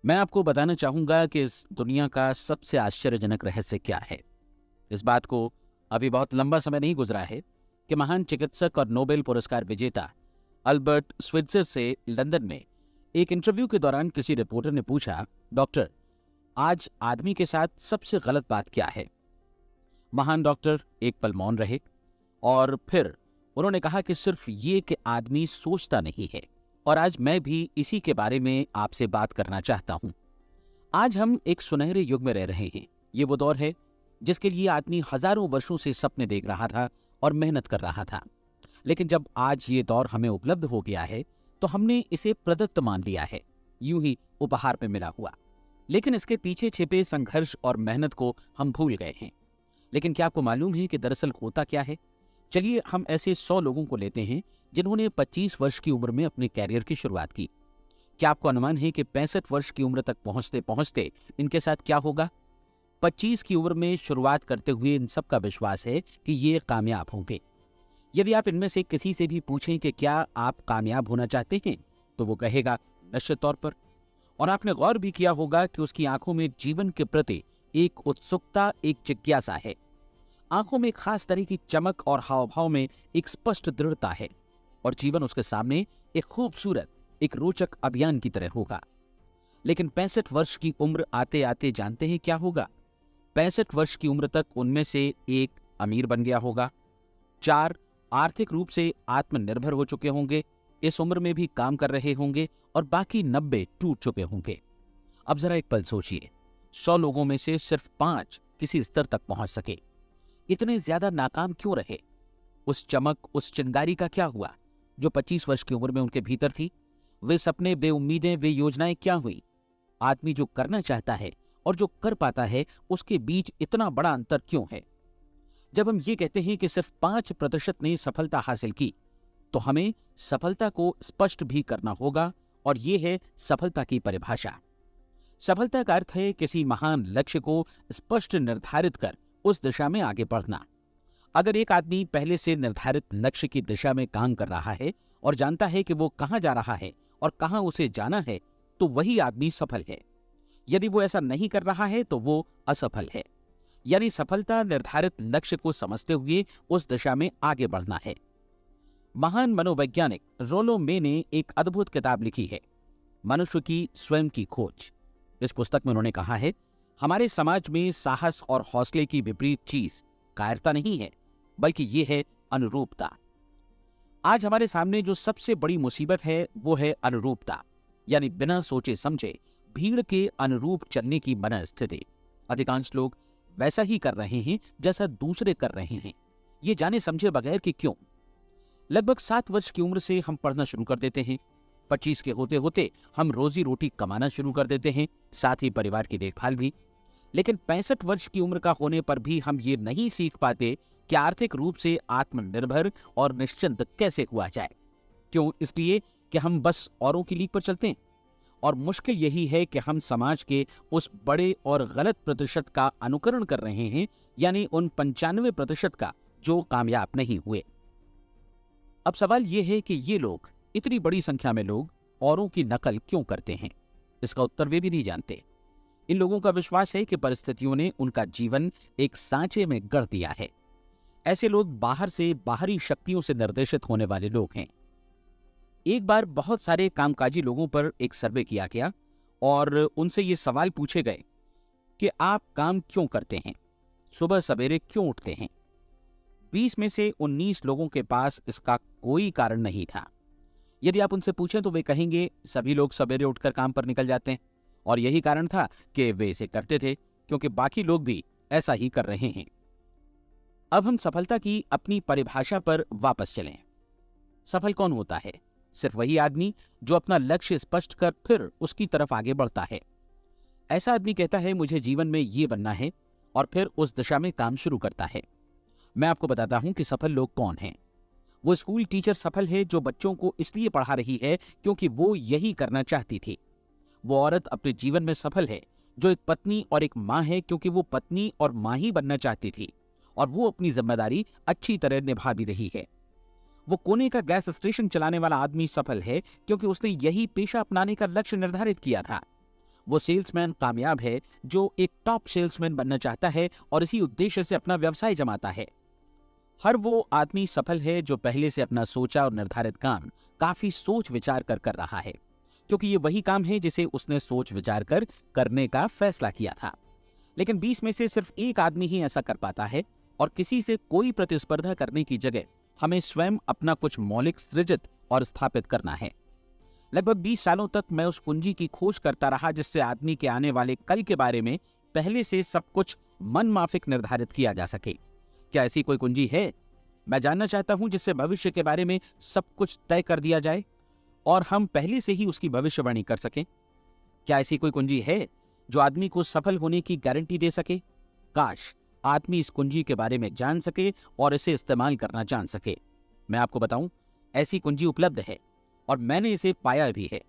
मैं आपको बताना चाहूँगा कि इस दुनिया का सबसे आश्चर्यजनक रहस्य क्या है। इस बात को अभी बहुत लंबा समय नहीं गुजरा है कि महान चिकित्सक और नोबेल पुरस्कार विजेता अल्बर्ट स्विट्जर से लंदन में एक इंटरव्यू के दौरान किसी रिपोर्टर ने पूछा, डॉक्टर, आज आदमी के साथ सबसे गलत बात क्या है? महान डॉक्टर एक पल मौन रहे और फिर उन्होंने कहा कि सिर्फ ये कि आदमी सोचता नहीं है। और आज मैं भी इसी के बारे में आपसे बात करना चाहता हूं। आज हम एक सुनहरे युग में रह रहे हैं। ये वो दौर है जिसके लिए आदमी हजारों वर्षों से सपने देख रहा था और मेहनत कर रहा था। लेकिन जब आज ये दौर हमें उपलब्ध हो गया है तो हमने इसे प्रदत्त मान लिया है, यूं ही उपहार में मिला हुआ। लेकिन इसके पीछे छिपे संघर्ष और मेहनत को हम भूल गए हैं। लेकिन क्या आपको मालूम है कि दरअसल होता क्या है? चलिए हम ऐसे 100 लोगों को लेते हैं जिन्होंने 25 वर्ष की उम्र में अपने कैरियर की शुरुआत की। क्या आपको अनुमान है कि 65 वर्ष की उम्र तक पहुंचते पहुंचते इनके साथ क्या होगा? 25 की उम्र में शुरुआत करते हुए इन सब का विश्वास है कि ये कामयाब होंगे। यदि आप इनमें से किसी से भी पूछें कि क्या आप कामयाब होना चाहते हैं, तो वो कहेगा निश्चित तौर पर। और आपने गौर भी किया होगा कि उसकी आंखों में जीवन के प्रति एक उत्सुकता, एक जिज्ञासा है। आंखों में एक खास तरह की चमक और हाव भाव में एक स्पष्ट दृढ़ता है। और जीवन उसके सामने एक खूबसूरत, एक रोचक अभियान की तरह होगा। लेकिन 65 वर्ष की उम्र आते आते जानते हैं क्या होगा? 65 वर्ष की उम्र तक उनमें से एक अमीर बन गया होगा, 4 आर्थिक रूप से आत्मनिर्भर हो चुके होंगे, इस उम्र में भी काम कर रहे होंगे, और बाकी 90 टूट चुके होंगे। अब जरा एक पल सोचिए, 100 लोगों में से सिर्फ 5 किसी स्तर तक पहुंच सके। इतने ज्यादा नाकाम क्यों रहे? उस चमक, उस चिंगारी का क्या हुआ जो 25 वर्ष की उम्र में उनके भीतर थी? वे सपने, वे उम्मीदें, वे योजनाएं क्या हुई? आदमी जो करना चाहता है और जो कर पाता है, उसके बीच इतना बड़ा अंतर क्यों है? जब हम ये कहते हैं कि सिर्फ 5% ने सफलता हासिल की, तो हमें सफलता को स्पष्ट भी करना होगा। और ये है सफलता की परिभाषा। सफलता का अर्थ है किसी महान लक्ष्य को स्पष्ट निर्धारित कर उस दिशा में आगे बढ़ना। अगर एक आदमी पहले से निर्धारित लक्ष्य की दिशा में काम कर रहा है और जानता है कि वो कहां जा रहा है और कहां उसे जाना है, तो वही आदमी सफल है। यदि वो ऐसा नहीं कर रहा है तो वो असफल है। यानी सफलता निर्धारित लक्ष्य को समझते हुए उस दिशा में आगे बढ़ना है। महान मनोवैज्ञानिक रोलो मे ने एक अद्भुत किताब लिखी है, मनुष्य की स्वयं की खोज। इस पुस्तक में उन्होंने कहा है, हमारे समाज में साहस और हौसले की विपरीत चीज कायरता नहीं है, बल्कि ये है अनुरूपता। आज हमारे सामने जो सबसे बड़ी मुसीबत है वो है अनुरूपता, यानी बिना सोचे समझे भीड़ के अनुरूप चलने की मनस्थिति। अधिकांश लोग वैसा ही कर रहे हैं जैसा दूसरे कर रहे हैं, ये जाने समझे बगैर कि क्यों। लगभग 7 वर्ष की उम्र से हम पढ़ना शुरू कर देते हैं। 25 के होते होते हम रोजी रोटी कमाना शुरू कर देते हैं, साथ ही परिवार की देखभाल भी। लेकिन 65 वर्ष की उम्र का होने पर भी हम ये नहीं सीख पाते कि आर्थिक रूप से आत्मनिर्भर और निश्चिंत कैसे हुआ जाए। क्यों? इसलिए कि हम बस औरों की लीक पर चलते हैं। और मुश्किल यही है कि हम समाज के उस बड़े और गलत प्रतिशत का अनुकरण कर रहे हैं, यानी उन 95% का जो कामयाब नहीं हुए। अब सवाल यह है कि ये लोग, इतनी बड़ी संख्या में लोग, औरों की नकल क्यों करते हैं? इसका उत्तर वे भी नहीं जानते। इन लोगों का विश्वास है कि परिस्थितियों ने उनका जीवन एक सांचे में गढ़ दिया है। ऐसे लोग बाहर से, बाहरी शक्तियों से निर्देशित होने वाले लोग हैं। एक बार बहुत सारे कामकाजी लोगों पर एक सर्वे किया गया और उनसे ये सवाल पूछे गए कि आप काम क्यों करते हैं, सुबह सवेरे क्यों उठते हैं? 20 में से 19 लोगों के पास इसका कोई कारण नहीं था। यदि आप उनसे पूछें तो वे कहेंगे सभी लोग सवेरे उठकर काम पर निकल जाते हैं, और यही कारण था कि वे इसे करते थे क्योंकि बाकी लोग भी ऐसा ही कर रहे हैं। अब हम सफलता की अपनी परिभाषा पर वापस चलें। सफल कौन होता है? सिर्फ वही आदमी जो अपना लक्ष्य स्पष्ट कर फिर उसकी तरफ आगे बढ़ता है। ऐसा आदमी कहता है मुझे जीवन में ये बनना है, और फिर उस दिशा में काम शुरू करता है। मैं आपको बताता हूं कि सफल लोग कौन हैं। वो स्कूल टीचर सफल है जो बच्चों को इसलिए पढ़ा रही है क्योंकि वो यही करना चाहती थी। वो औरत अपने जीवन में सफल है जो एक पत्नी और एक माँ है क्योंकि वो पत्नी और माँ ही बनना चाहती थी, और वो अपनी जिम्मेदारी अच्छी तरह निभा भी रही है। वो कोने का गैस स्टेशन चलाने वाला आदमी सफल है क्योंकि उसने यही पेशा अपनाने का लक्ष्य निर्धारित किया था। वो सेल्समैन कामयाब है जो एक टॉप सेल्समैन बनना चाहता है और इसी उद्देश्य से अपना व्यवसाय जमाता है। हर वो आदमी सफल है जो पहले से अपना सोचा और निर्धारित काम काफी सोच विचार कर रहा है, क्योंकि ये वही काम है जिसे उसने सोच विचार कर करने का फैसला किया था। लेकिन 20 में से सिर्फ एक आदमी ही ऐसा कर पाता है, और किसी से कोई प्रतिस्पर्धा करने की जगह हमें स्वयं अपना कुछ मौलिक सृजित और स्थापित करना है। लगभग 20 सालों तक मैं उस कुंजी की खोज करता रहा जिससे आदमी के आने वाले कल के बारे में पहले से सब कुछ मन माफिक निर्धारित किया जा सके। क्या ऐसी कोई कुंजी है? मैं जानना चाहता हूं जिससे भविष्य के बारे में सब कुछ तय कर दिया जाए और हम पहले से ही उसकी भविष्यवाणी कर सकें। क्या ऐसी कोई कुंजी है जो आदमी को सफल होने की गारंटी दे सके? काश आदमी इस कुंजी के बारे में जान सके और इसे इस्तेमाल करना जान सके। मैं आपको बताऊं, ऐसी कुंजी उपलब्ध है और मैंने इसे पाया भी है।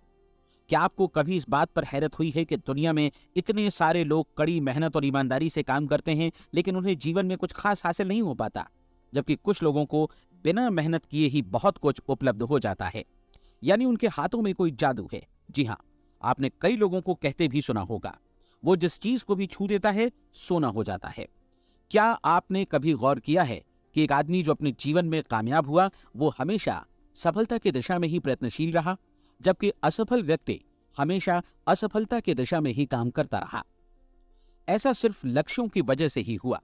क्या आपको कभी इस बात पर हैरत हुई है कि दुनिया में इतने सारे लोग कड़ी मेहनत और ईमानदारी से काम करते हैं, लेकिन उन्हें जीवन में कुछ खास हासिल नहीं हो पाता, जबकि कुछ लोगों को बिना मेहनत किए ही बहुत कुछ उपलब्ध हो जाता है। यानी उनके हाथों में कोई जादू है। जी हाँ, आपने कई लोगों को कहते भी सुना होगा, वो जिस चीज को भी छू देता है सोना हो जाता है। क्या आपने कभी गौर किया है कि एक आदमी जो अपने जीवन में कामयाब हुआ वो हमेशा सफलता की दिशा में ही प्रयत्नशील रहा, जबकि असफल व्यक्ति हमेशा असफलता की दिशा में ही काम करता रहा? ऐसा सिर्फ लक्ष्यों की वजह से ही हुआ।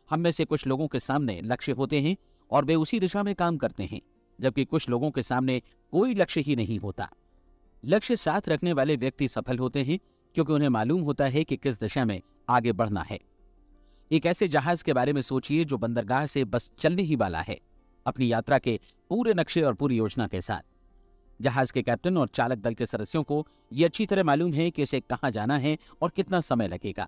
हम में से कुछ लोगों के सामने लक्ष्य होते हैं और वे उसी दिशा में काम करते हैं, जबकि कुछ लोगों के सामने कोई लक्ष्य ही नहीं होता। लक्ष्य साथ रखने वाले व्यक्ति सफल होते हैं क्योंकि उन्हें मालूम होता है कि किस दिशा में आगे बढ़ना है। एक ऐसे जहाज के बारे में सोचिए जो बंदरगाह से बस चलने ही वाला है, अपनी यात्रा के पूरे नक्शे और पूरी योजना के साथ। जहाज के कैप्टन और चालक दल के सदस्यों को यह अच्छी तरह मालूम है कि इसे कहां जाना है और कितना समय लगेगा।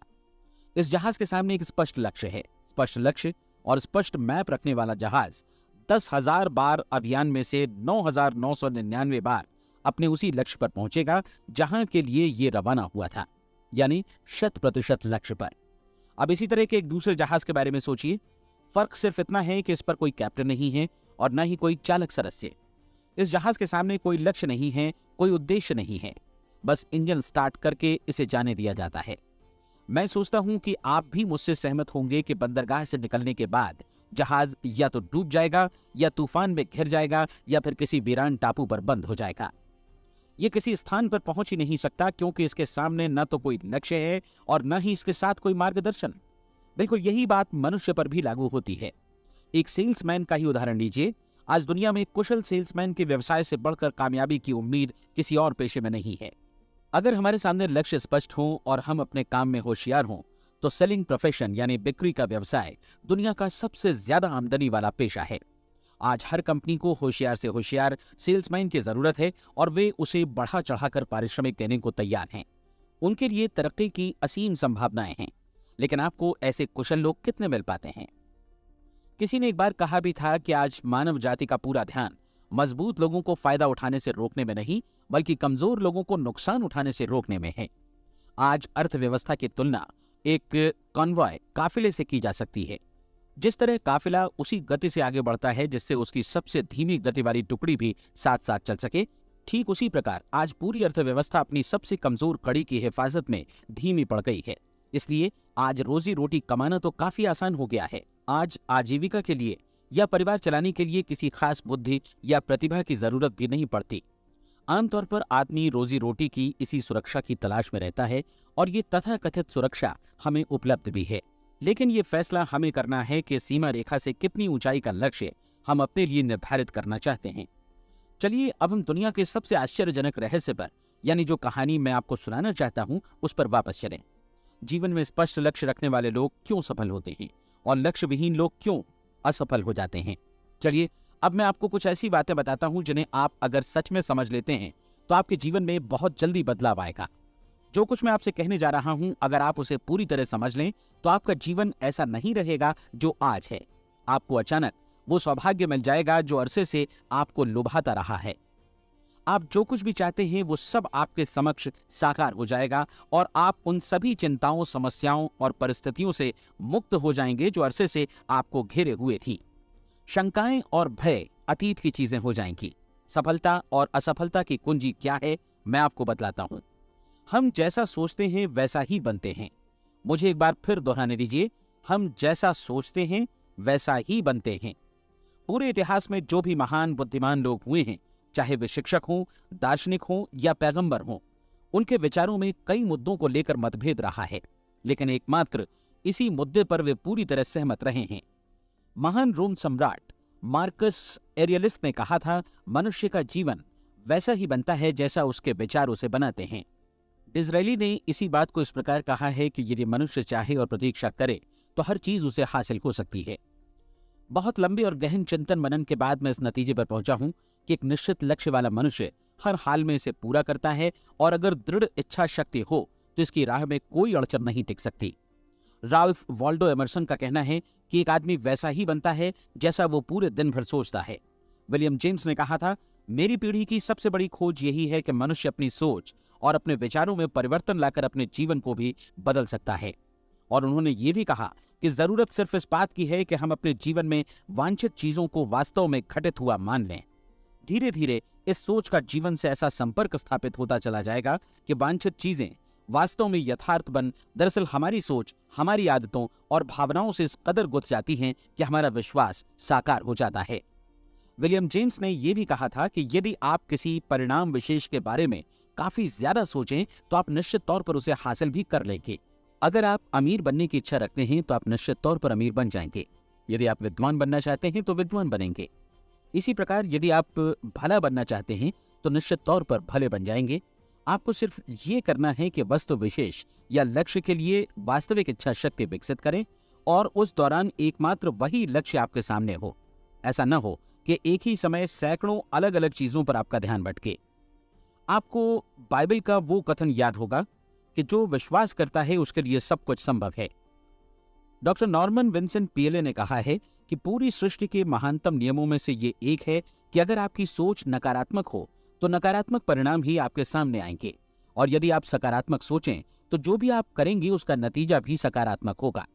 इस जहाज के सामने एक स्पष्ट लक्ष्य है। स्पष्ट लक्ष्य और स्पष्ट मैप रखने वाला जहाज 10,000 बार अभियान में से 9,999 बार अपने उसी लक्ष्य पर पहुंचेगा जहां के लिए ये रवाना हुआ था, यानी 100% लक्ष्य पर। अब इसी तरह के एक दूसरे जहाज के बारे में सोचिए। फर्क सिर्फ इतना है कि इस पर कोई कैप्टन नहीं है और न ही कोई चालक सदस्य। इस जहाज के सामने कोई लक्ष्य नहीं है, कोई उद्देश्य नहीं है, बस इंजन स्टार्ट करके इसे जाने दिया जाता है। मैं सोचता हूं कि आप भी मुझसे सहमत होंगे कि बंदरगाह से निकलने के बाद जहाज या तो डूब जाएगा या तूफान में घिर जाएगा या फिर किसी वीरान टापू पर बंद हो जाएगा। ये किसी स्थान पर पहुंच ही नहीं सकता क्योंकि इसके सामने न तो कोई लक्ष्य है और न ही इसके साथ कोई मार्गदर्शन। बिल्कुल यही बात मनुष्य पर भी लागू होती है। एक सेल्समैन का ही उदाहरण लीजिए। आज दुनिया में कुशल सेल्समैन के व्यवसाय से बढ़कर कामयाबी की उम्मीद किसी और पेशे में नहीं है। अगर हमारे सामने लक्ष्य स्पष्ट हो और हम अपने काम में होशियार हों तो सेलिंग प्रोफेशन यानी बिक्री का व्यवसाय दुनिया का सबसे ज्यादा आमदनी वाला पेशा है। आज हर कंपनी को होशियार से होशियार सेल्समैन की जरूरत है और वे उसे बढ़ा चढ़ाकर पारिश्रमिक देने को तैयार हैं। उनके लिए तरक्की की असीम संभावनाएं हैं, लेकिन आपको ऐसे कुशल लोग कितने मिल पाते हैं? किसी ने एक बार कहा भी था कि आज मानव जाति का पूरा ध्यान मजबूत लोगों को फायदा उठाने से रोकने में नहीं, बल्कि कमजोर लोगों को नुकसान उठाने से रोकने में है। आज अर्थव्यवस्था की तुलना एक कॉन्वॉय काफिले से की जा सकती है। जिस तरह काफिला उसी गति से आगे बढ़ता है जिससे उसकी सबसे धीमी गति वाली टुकड़ी भी साथ साथ चल सके, ठीक उसी प्रकार आज पूरी अर्थव्यवस्था अपनी सबसे कमजोर कड़ी की हिफाजत में धीमी पड़ गई है। इसलिए आज रोजी रोटी कमाना तो काफी आसान हो गया है। आज आजीविका के लिए या परिवार चलाने के लिए किसी खास बुद्धि या प्रतिभा की जरूरत भी नहीं पड़ती। आमतौर पर आदमी रोजी रोटी की इसी सुरक्षा की तलाश में रहता है और ये तथाकथित सुरक्षा हमें उपलब्ध भी है। लेकिन ये फैसला हमें करना है कि सीमा रेखा से कितनी ऊंचाई का लक्ष्य हम अपने लिए निर्धारित करना चाहते हैं। चलिए अब हम दुनिया के सबसे आश्चर्यजनक रहस्य पर, यानी जो कहानी मैं आपको सुनाना चाहता हूं, उस पर वापस चलें। जीवन में स्पष्ट लक्ष्य रखने वाले लोग क्यों सफल होते हैं और लक्ष्य विहीन लोग क्यों असफल हो जाते हैं? चलिए अब मैं आपको कुछ ऐसी बातें बताता हूं जिन्हें आप अगर सच में समझ लेते हैं तो आपके जीवन में बहुत जल्दी बदलाव आएगा। जो कुछ मैं आपसे कहने जा रहा हूं, अगर आप उसे पूरी तरह समझ लें तो आपका जीवन ऐसा नहीं रहेगा जो आज है। आपको अचानक वो सौभाग्य मिल जाएगा जो अरसे से आपको लुभाता रहा है। आप जो कुछ भी चाहते हैं वो सब आपके समक्ष साकार हो जाएगा और आप उन सभी चिंताओं, समस्याओं और परिस्थितियों से मुक्त हो जाएंगे जो अरसे से आपको घेरे हुए थी। शंकाएं और भय अतीत की चीजें हो जाएंगी। सफलता और असफलता की कुंजी क्या है, मैं आपको बतलाता हूं। हम जैसा सोचते हैं वैसा ही बनते हैं। मुझे एक बार फिर दोहराने दीजिए, हम जैसा सोचते हैं वैसा ही बनते हैं। पूरे इतिहास में जो भी महान बुद्धिमान लोग हुए हैं, चाहे वे शिक्षक हों, दार्शनिक हों या पैगंबर हों, उनके विचारों में कई मुद्दों को लेकर मतभेद रहा है, लेकिन एकमात्र इसी मुद्दे पर वे पूरी तरह सहमत रहे हैं। महान रोम सम्राट मार्कस एरियलिस ने कहा था, मनुष्य का जीवन वैसा ही बनता है जैसा उसके विचार उसे बनाते हैं। डिज़रायली ने इसी बात को इस प्रकार कहा है कि यदि मनुष्य चाहे और प्रतीक्षा करे तो हर चीज उसे हासिल हो सकती है। बहुत लंबे और गहन चिंतन मनन के बाद मैं इस नतीजे पर पहुंचा हूं कि एक निश्चित लक्ष्य वाला मनुष्य हर हाल में इसे पूरा करता है, और अगर दृढ़ इच्छा शक्ति हो तो इसकी राह में कोई अड़चन नहीं टिक सकती। राल्फ वॉल्डो एमर्सन का कहना है कि एक आदमी वैसा ही बनता है जैसा वो पूरे दिन भर सोचता है। विलियम जेम्स ने कहा था, मेरी पीढ़ी की सबसे बड़ी खोज यही है कि मनुष्य अपनी सोच और अपने विचारों में परिवर्तन लाकर अपने जीवन को भी बदल सकता है। और उन्होंने ये भी कहा कि जरूरत सिर्फ इस बात की है कि हम अपने जीवन में वांछित चीजों को वास्तव में घटित हुआ मान लें। धीरे धीरे इस सोच का जीवन से ऐसा संपर्क स्थापित होता चला जाएगा कि वांछित चीजें वास्तव में यथार्थ बन, दरअसल हमारी सोच, हमारी आदतों और भावनाओं से इस कदर गुथ जाती हैं कि हमारा विश्वास साकार हो जाता है। विलियम जेम्स ने यह भी कहा था कि यदि आप किसी परिणाम विशेष के बारे में काफी ज्यादा सोचें तो आप निश्चित तौर पर उसे हासिल भी कर लेंगे। अगर आप अमीर बनने की इच्छा रखते हैं तो आप निश्चित तौर पर अमीर बन जाएंगे। यदि आप विद्वान बनना चाहते हैं तो विद्वान बनेंगे। इसी प्रकार यदि आप भला बनना चाहते हैं तो निश्चित तौर पर भले बन जाएंगे। आपको सिर्फ ये करना है कि वस्तु विशेष या लक्ष्य के लिए वास्तविक इच्छा शक्ति विकसित करें, और उस दौरान एकमात्र वही लक्ष्य आपके सामने हो। ऐसा न हो कि एक ही समय सैकड़ों अलग अलग चीजों पर आपका ध्यान भटके। आपको बाइबल का वो कथन याद होगा कि जो विश्वास करता है उसके लिए सब कुछ संभव है। डॉक्टर नॉर्मन विंसेंट पीएले ने कहा है कि पूरी सृष्टि के महानतम नियमों में से ये एक है कि अगर आपकी सोच नकारात्मक हो तो नकारात्मक परिणाम ही आपके सामने आएंगे, और यदि आप सकारात्मक सोचें तो जो भी आप करेंगे उसका नतीजा भी सकारात्मक होगा।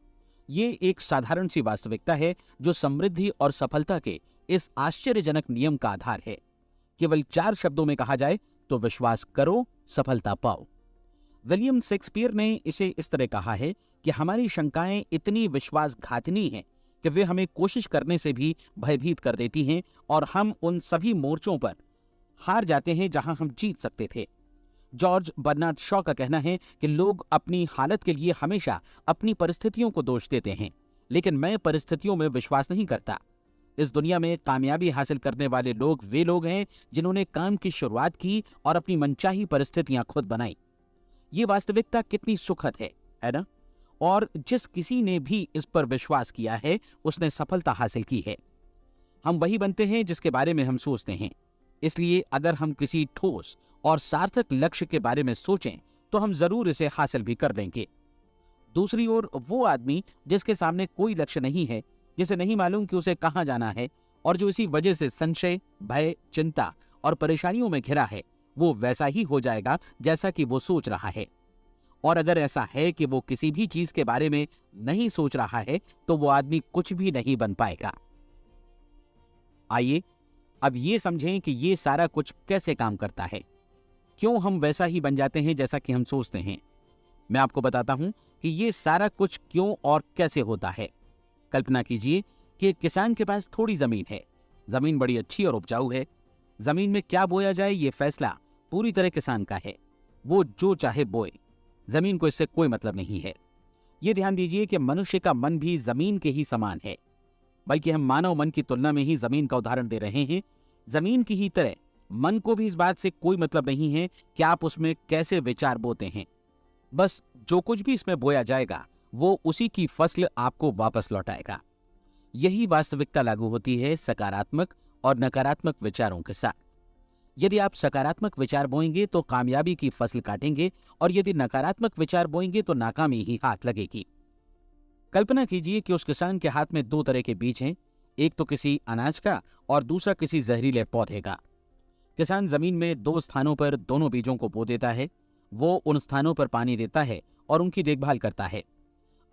ये एक साधारण सी वास्तविकता है जो समृद्धि और सफलता के इस आश्चर्यजनक नियम का आधार है। केवल 4 शब्दों में कहा जाए तो विश्वास करो, सफलता पाओ। विलियम शेक्सपियर ने इसे इस तरह कहा है कि हमारी शंकाएं इतनी विश्वासघातिनी हैं कि वे हमें कोशिश करने से भी भयभीत कर देती हैं, और हम उन सभी मोर्चों पर हार जाते हैं जहां हम जीत सकते थे। जॉर्ज बर्नार्ड शॉ का कहना है कि लोग अपनी हालत के लिए हमेशा अपनी परिस्थितियों को दोष देते हैं, लेकिन मैं परिस्थितियों में विश्वास नहीं करता। इस दुनिया में कामयाबी हासिल करने वाले लोग वे लोग हैं जिन्होंने काम की शुरुआत की और अपनी मनचाही परिस्थितियां खुद बनाई। ये वास्तविकता कितनी सुखद है ना? और जिस किसी ने भी इस पर विश्वास किया है उसने सफलता हासिल की है। हम वही बनते हैं जिसके बारे में हम सोचते हैं। इसलिए अगर हम किसी ठोस और सार्थक लक्ष्य के बारे में सोचें तो हम जरूर इसे हासिल भी कर लेंगे। दूसरी ओर वो आदमी जिसके सामने कोई लक्ष्य नहीं है, जिसे नहीं मालूम कि उसे कहां जाना है, और जो इसी वजह से संशय, भय, चिंता और परेशानियों में घिरा है, वो वैसा ही हो जाएगा जैसा कि वो सोच रहा है। और अगर ऐसा है कि वो किसी भी चीज के बारे में नहीं सोच रहा है तो वो आदमी कुछ भी नहीं बन पाएगा। आइए अब ये समझें कि ये सारा कुछ कैसे काम करता है, क्यों हम वैसा ही बन जाते हैं जैसा कि हम सोचते हैं। मैं आपको बताता हूं कि ये सारा कुछ क्यों और कैसे होता है। कल्पना कीजिए कि एक किसान के पास थोड़ी जमीन है। जमीन बड़ी अच्छी और उपजाऊ है। जमीन में क्या बोया जाए ये फैसला पूरी तरह किसान का है। वो जो चाहे बोए, जमीन को इससे कोई मतलब नहीं है। ये ध्यान दीजिए कि मनुष्य का मन भी जमीन के ही समान है, बल्कि हम मानव मन की तुलना में ही जमीन का उदाहरण दे रहे हैं। जमीन की ही तरह मन को भी इस बात से कोई मतलब नहीं है कि आप उसमें कैसे विचार बोते हैं। बस जो कुछ भी इसमें बोया जाएगा वो उसी की फसल आपको वापस लौटाएगा। यही वास्तविकता लागू होती है सकारात्मक और नकारात्मक विचारों के साथ। यदि आप सकारात्मक विचार बोएंगे तो कामयाबी की फसल काटेंगे, और यदि नकारात्मक विचार बोएंगे तो नाकामी ही हाथ लगेगी। कल्पना कीजिए कि उस किसान के हाथ में 2 तरह के बीज हैं, एक तो किसी अनाज का और दूसरा किसी जहरीले पौधे का। किसान जमीन में 2 स्थानों पर दोनों बीजों को बो देता है। वो उन स्थानों पर पानी देता है और उनकी देखभाल करता है।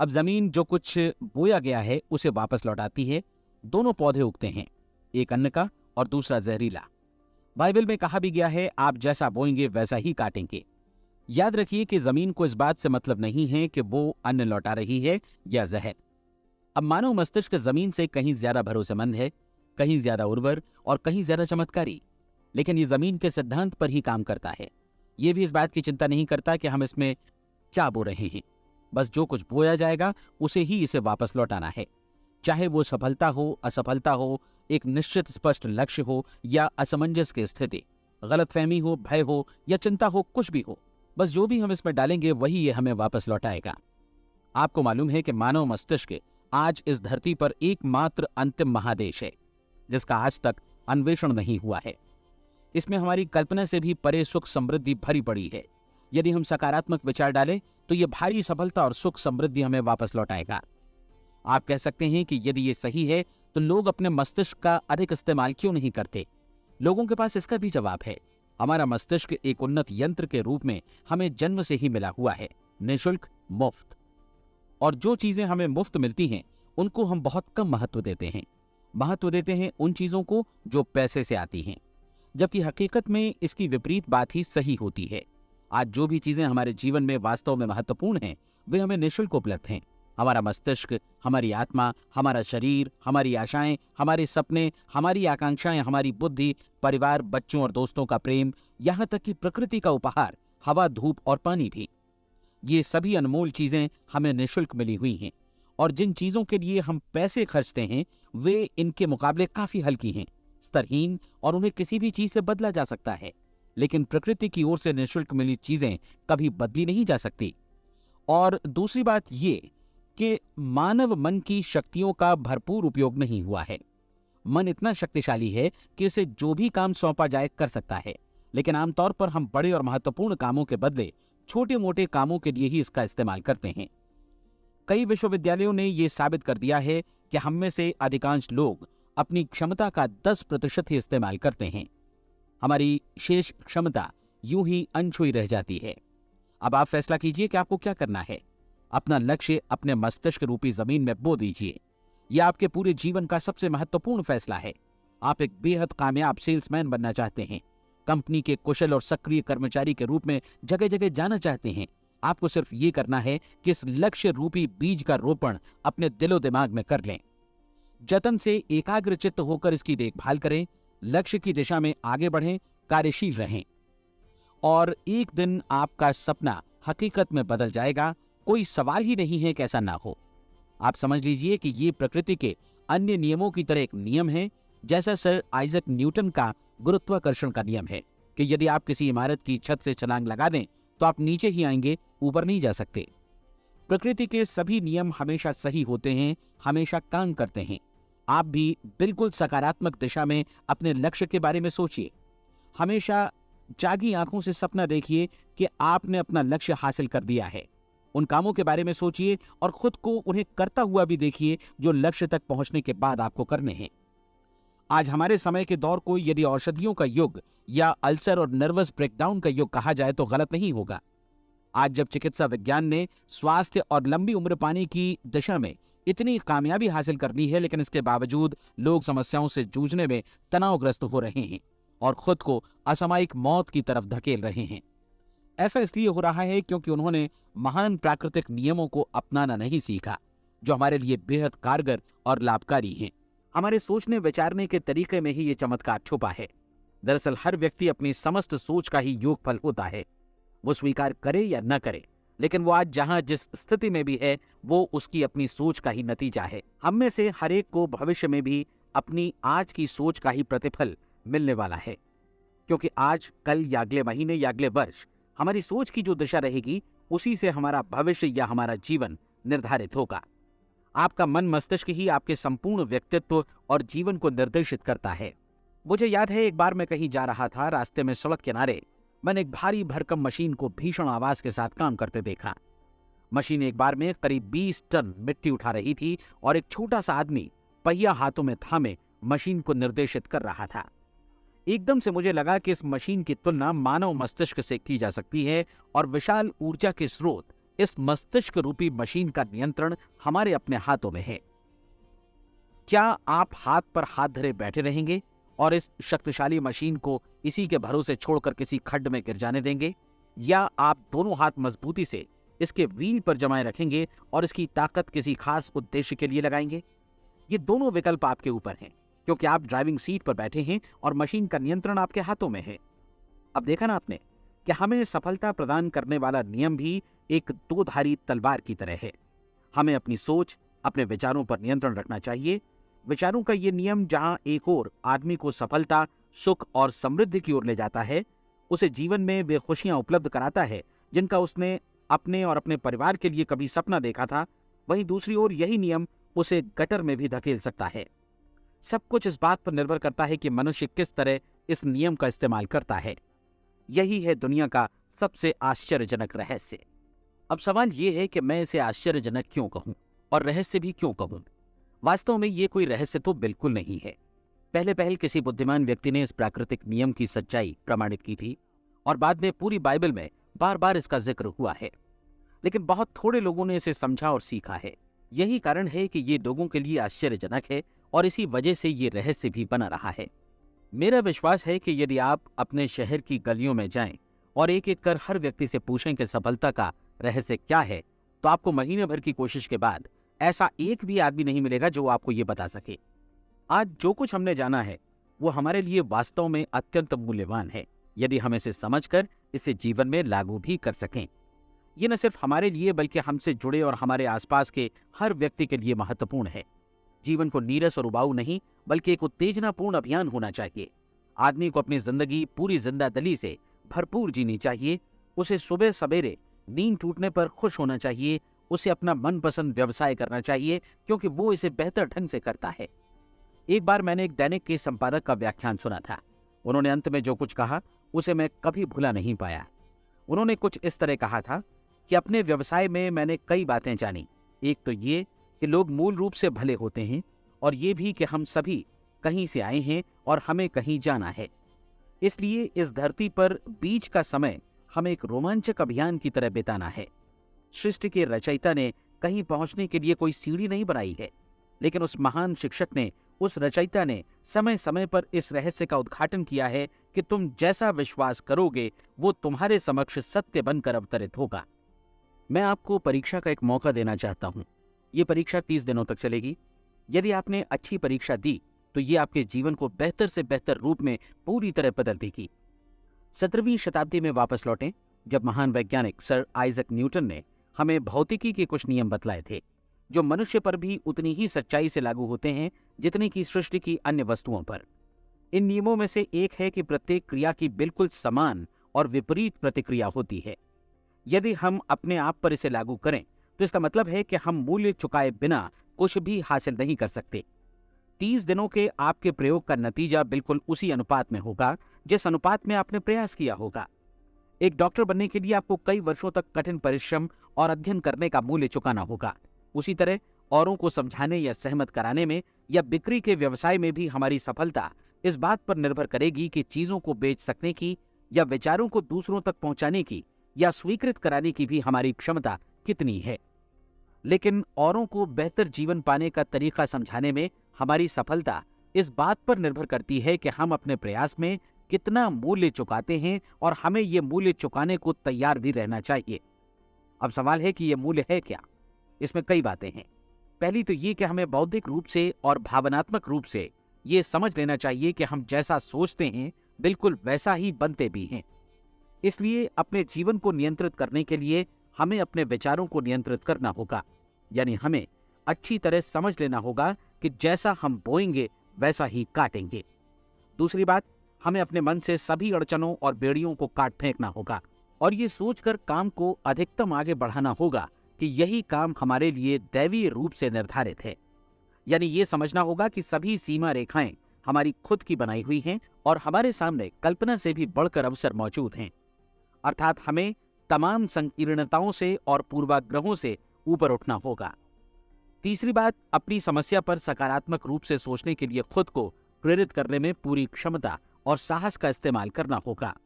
अब जमीन जो कुछ बोया गया है उसे वापस लौटाती है। दोनों पौधे उगते हैं, एक अन्न का और दूसरा जहरीला। बाइबल में कहा भी गया है, आप जैसा बोएंगे वैसा ही काटेंगे। याद रखिए कि जमीन को इस बात से मतलब नहीं है कि वो अन्न लौटा रही है या जहर। अब मानव मस्तिष्क जमीन से कहीं ज्यादा भरोसेमंद है, कहीं ज्यादा उर्वर और कहीं ज्यादा चमत्कारी, लेकिन ये जमीन के सिद्धांत पर ही काम करता है। ये भी इस बात की चिंता नहीं करता कि हम इसमें क्या बो रहे हैं। बस जो कुछ बोया जाएगा उसे ही इसे वापस लौटाना है, चाहे वो सफलता हो, असफलता हो, एक निश्चित स्पष्ट लक्ष्य हो या असमंजस की स्थिति, गलतफहमी हो, भय हो या चिंता हो, कुछ भी हो। बस जो भी हम इसमें डालेंगे वही ये हमें वापस लौटाएगा। आपको मालूम है कि मानव मस्तिष्क आज इस धरती पर एकमात्र अंतिम महादेश है जिसका आज तक अन्वेषण नहीं हुआ है। इसमें हमारी कल्पना से भी परे सुख समृद्धि भरी पड़ी है। यदि हम सकारात्मक विचार डालें तो ये भारी सफलता और सुख समृद्धि हमें वापस लौटाएगा। आप कह सकते हैं कि यदि ये सही है तो लोग अपने मस्तिष्क का अधिक इस्तेमाल क्यों नहीं करते? लोगों के पास इसका भी जवाब है। हमारा मस्तिष्क एक उन्नत यंत्र के रूप में हमें जन्म से ही मिला हुआ है, निःशुल्क, मुफ्त। और जो चीजें हमें मुफ्त मिलती हैं उनको हम बहुत कम महत्व देते हैं। महत्व देते हैं उन चीजों को जो पैसे से आती हैं, जबकि हकीकत में इसकी विपरीत बात ही सही होती है। आज जो भी चीजें हमारे जीवन में वास्तव में महत्वपूर्ण हैं वे हमें निःशुल्क उपलब्ध हैं। हमारा मस्तिष्क, हमारी आत्मा, हमारा शरीर, हमारी आशाएं, हमारे सपने, हमारी आकांक्षाएं, हमारी बुद्धि, परिवार, बच्चों और दोस्तों का प्रेम, यहाँ तक कि प्रकृति का उपहार, हवा, धूप और पानी भी। ये सभी अनमोल चीजें हमें निःशुल्क मिली हुई हैं, और जिन चीजों के लिए हम पैसे खर्चते हैं वे इनके मुकाबले काफी हल्की हैं, स्तरहीन, और उन्हें किसी भी चीज से बदला जा सकता है। लेकिन प्रकृति की ओर से निःशुल्क मिली चीजें कभी बदली नहीं जा सकती। और दूसरी बात ये कि मानव मन की शक्तियों का भरपूर उपयोग नहीं हुआ है। मन इतना शक्तिशाली है कि इसे जो भी काम सौंपा जाए कर सकता है, लेकिन आमतौर पर हम बड़े और महत्वपूर्ण कामों के बदले छोटे मोटे कामों के लिए ही इसका इस्तेमाल करते हैं। कई विश्वविद्यालयों ने यह साबित कर दिया है कि हम में से अधिकांश लोग अपनी क्षमता का 10% ही इस्तेमाल करते हैं। हमारी शेष क्षमता यूं ही अनछुई रह जाती है। अब आप फैसला कीजिए कि आपको क्या करना है। अपना लक्ष्य अपने मस्तिष्क रूपी जमीन में बो दीजिए। यह आपके पूरे जीवन का सबसे महत्वपूर्ण फैसला है। आप एक बेहद कामयाब सेल्समैन बनना चाहते हैं, कंपनी के कुशल और सक्रिय कर्मचारी के रूप में जगह जगह जाना चाहते हैं। आपको सिर्फ ये करना है कि इस लक्ष्य रूपी बीज का रोपण अपने दिलो दिमाग में कर लें। जतन से एकाग्रचित्त होकर इसकी देखभाल करें, लक्ष्य की दिशा में आगे बढ़ें, कार्यशील रहें, और एक दिन आपका सपना हकीकत में बदल जाएगा। कोई सवाल ही नहीं है कि ऐसा ना हो। आप समझ लीजिए कि ये प्रकृति के अन्य नियमों की तरह एक नियम है, जैसा सर आइजक न्यूटन का गुरुत्वाकर्षण का नियम है कि यदि आप किसी इमारत की छत से छलांग लगा दें तो आप नीचे ही आएंगे, ऊपर नहीं जा सकते। प्रकृति के सभी नियम हमेशा सही होते हैं, हमेशा काम करते हैं। आप भी बिल्कुल सकारात्मक दिशा में अपने लक्ष्य के बारे में सोचिए। हमेशा जागी आंखों से सपना देखिए कि आपने अपना लक्ष्य हासिल कर दिया है। उन कामों के बारे में सोचिए और खुद को उन्हें करता हुआ भी देखिए जो लक्ष्य तक पहुंचने के बाद आपको करने हैं। आज हमारे समय के दौर को यदि औषधियों का युग या अल्सर और नर्वस ब्रेकडाउन का युग कहा जाए तो गलत नहीं होगा। आज जब चिकित्सा विज्ञान ने स्वास्थ्य और लंबी उम्र पाने की दिशा में इतनी कामयाबी हासिल कर ली है, लेकिन इसके बावजूद लोग समस्याओं से जूझने में तनावग्रस्त हो रहे हैं और खुद को असामयिक मौत की तरफ धकेल रहे हैं। ऐसा इसलिए हो रहा है क्योंकि उन्होंने महान प्राकृतिक नियमों को अपनाना नहीं सीखा, जो हमारे लिए बेहद कारगर और लाभकारी हैं। हमारे सोचने विचारने के तरीके में ही ये चमत्कार छुपा है। दरअसल हर व्यक्ति अपनी समस्त सोच का ही योगफल होता है, वो स्वीकार करे या न करे, लेकिन वो आज जहां जिस स्थिति में भी है वो उसकी अपनी सोच का ही नतीजा है। हम में से हर एक को भविष्य में भी अपनी आज की सोच का ही प्रतिफल मिलने वाला है, क्योंकि आज, कल या अगले महीने या अगले वर्ष हमारी सोच की जो दिशा रहेगी उसी से हमारा भविष्य या हमारा जीवन निर्धारित होगा। आपका मन मस्तिष्क ही आपके संपूर्ण व्यक्तित्व और जीवन को निर्देशित करता है। मुझे याद है एक बार मैं कहीं जा रहा था, रास्ते में सड़क किनारे मैंने एक भारी भरकम मशीन को भीषण आवाज के साथ काम करते देखा। मशीन एक बार में करीब 20 टन मिट्टी उठा रही थी और एक छोटा सा आदमी पहिया हाथों में थामे मशीन को निर्देशित कर रहा था। एकदम से मुझे लगा कि इस मशीन की तुलना मानव मस्तिष्क से की जा सकती है और विशाल ऊर्जा के स्रोत इस मस्तिष्क रूपी मशीन का नियंत्रण हमारे अपने हाथों में है। क्या आप हाथ पर हाथ धरे बैठे रहेंगे और इस शक्तिशाली मशीन को इसी के भरोसे छोड़कर किसी खड्ड में गिर जाने देंगे? या आप दोनों हाथ मजबूती से इसके व्हील पर जमाए रखेंगे और इसकी ताकत किसी खास उद्देश्य के लिए लगाएंगे? ये दोनों विकल्प आपके ऊपर हैं, क्योंकि आप ड्राइविंग सीट पर बैठे हैं और मशीन का नियंत्रण आपके हाथों में है। अब देखा ना आपने कि हमें सफलता प्रदान करने वाला नियम भी एक दो-धारी तलवार की तरह है। हमें अपनी सोच, अपने विचारों पर नियंत्रण रखना चाहिए। विचारों का ये नियम जहां एक ओर आदमी को सफलता, सुख और समृद्धि की ओर ले जाता है, उसे जीवन में वे खुशियां उपलब्ध कराता है जिनका उसने अपने और अपने परिवार के लिए कभी सपना देखा था, वहीं दूसरी ओर यही नियम उसे गटर में भी धकेल सकता है। सब कुछ इस बात पर निर्भर करता है कि मनुष्य किस तरह इस नियम का इस्तेमाल करता है। यही है दुनिया का सबसे आश्चर्यजनक रहस्य। अब सवाल यह है कि मैं इसे आश्चर्यजनक क्यों कहूं और रहस्य भी क्यों कहूं? वास्तव में ये कोई रहस्य तो बिल्कुल नहीं है। पहले पहल किसी बुद्धिमान व्यक्ति ने इस प्राकृतिक नियम की सच्चाई प्रमाणित की थी और बाद में पूरी बाइबल में बार बार इसका जिक्र हुआ है, लेकिन बहुत थोड़े लोगों ने इसे समझा और सीखा है। यही कारण है कि ये लोगों के लिए आश्चर्यजनक है और इसी वजह से ये रहस्य भी बना रहा है। मेरा विश्वास है कि यदि आप अपने शहर की गलियों में जाएं और एक एक कर हर व्यक्ति से पूछें कि सफलता का रहस्य क्या है, तो आपको महीने भर की कोशिश के बाद ऐसा एक भी आदमी नहीं मिलेगा जो आपको ये बता सके। आज जो कुछ हमने जाना है वो हमारे लिए वास्तव में अत्यंत मूल्यवान है, यदि हम इसे समझकर इसे जीवन में लागू भी कर सकें। ये न सिर्फ हमारे लिए बल्कि हमसे जुड़े और हमारे आसपास के हर व्यक्ति के लिए महत्वपूर्ण है। जीवन को नीरस और उबाऊ नहीं बल्कि एक उत्तेजनापूर्ण अभियान होना चाहिए। आदमी को अपनी जिंदगी पूरी जिंदादिली से भरपूर जीनी चाहिए। उसे सुबह सवेरे नींद टूटने पर खुश होना चाहिए। उसे अपना मनपसंद व्यवसाय करना चाहिए क्योंकि वो इसे बेहतर ढंग से करता है। एक बार मैंने एक दैनिक के संपादक का व्याख्यान सुना था। उन्होंने अंत में जो कुछ कहा उसे मैं कभी भुला नहीं पाया। उन्होंने कुछ इस तरह कहा था कि अपने व्यवसाय में मैंने कई बातें जानी। एक तो ये कि लोग मूल रूप से भले होते हैं और ये भी कि हम सभी कहीं से आए हैं और हमें कहीं जाना है। इसलिए इस धरती पर बीच का समय हमें एक रोमांचक अभियान की तरह बिताना है। सृष्टि के रचयिता ने कहीं पहुंचने के लिए कोई सीढ़ी नहीं बनाई है, लेकिन उस महान शिक्षक ने, उस रचयिता ने समय समय पर इस रहस्य का उद्घाटन किया है कि तुम जैसा विश्वास करोगे वो तुम्हारे समक्ष सत्य बनकर अवतरित होगा। मैं आपको परीक्षा का एक मौका देना चाहता हूं। ये परीक्षा 30 दिनों तक चलेगी। यदि आपने अच्छी परीक्षा दी तो ये आपके जीवन को बेहतर से बेहतर रूप में पूरी तरह बदल देगी। 17वीं शताब्दी में वापस लौटें, जब महान वैज्ञानिक सर आइजक न्यूटन ने हमें भौतिकी के कुछ नियम बतलाए थे, जो मनुष्य पर भी उतनी ही सच्चाई से लागू होते हैं जितनी की सृष्टि की अन्य वस्तुओं पर। इन नियमों में से एक है कि प्रत्येक क्रिया की बिल्कुल समान और विपरीत प्रतिक्रिया होती है। यदि हम अपने आप पर इसे लागू करें तो इसका मतलब है कि हम मूल्य चुकाए बिना कुछ भी हासिल नहीं कर सकते। 30 दिनों के आपके प्रयोग का नतीजा बिल्कुल उसी अनुपात में होगा जिस अनुपात में आपने प्रयास किया होगा। एक डॉक्टर बनने के लिए आपको कई वर्षों तक कठिन परिश्रम और अध्ययन करने का मूल्य चुकाना होगा। उसी तरह औरों को समझाने या सहमत कराने में या बिक्री के व्यवसाय में भी हमारी सफलता इस बात पर निर्भर करेगी कि चीजों को बेच सकने की या विचारों को दूसरों तक पहुंचाने की या स्वीकृत कराने की भी हमारी क्षमता कितनी है। लेकिन औरों को बेहतर जीवन पाने का तरीका समझाने में हमारी सफलता इस बात पर निर्भर करती है कि हम अपने प्रयास में कितना मूल्य चुकाते हैं और हमें ये मूल्य चुकाने को तैयार भी रहना चाहिए। अब सवाल है कि ये मूल्य है क्या? इसमें कई बातें हैं। पहली तो ये कि हमें बौद्धिक रूप से और भावनात्मक रूप से ये समझ लेना चाहिए कि हम जैसा सोचते हैं बिल्कुल वैसा ही बनते भी हैं। इसलिए अपने जीवन को नियंत्रित करने के लिए हमें अपने विचारों को नियंत्रित करना होगा। यानी हमें अच्छी तरह समझ लेना होगा कि जैसा हम बोएंगे वैसा ही काटेंगे। दूसरी बात, हमें अपने मन से सभी अड़चनों और बेड़ियों को काट फेंकना होगा और ये सोचकर काम को अधिकतम आगे बढ़ाना होगा कि यही काम हमारे लिए दैवीय रूप से निर्धारित है। यानी ये समझना होगा कि सभी सीमा रेखाएं हमारी खुद की बनाई हुई हैं और हमारे सामने कल्पना से भी बढ़कर अवसर मौजूद हैं। अर्थात हमें तमाम संकीर्णताओं से और पूर्वाग्रहों से ऊपर उठना होगा। तीसरी बात, अपनी समस्या पर सकारात्मक रूप से सोचने के लिए खुद को प्रेरित करने में पूरी क्षमता और साहस का इस्तेमाल करना होगा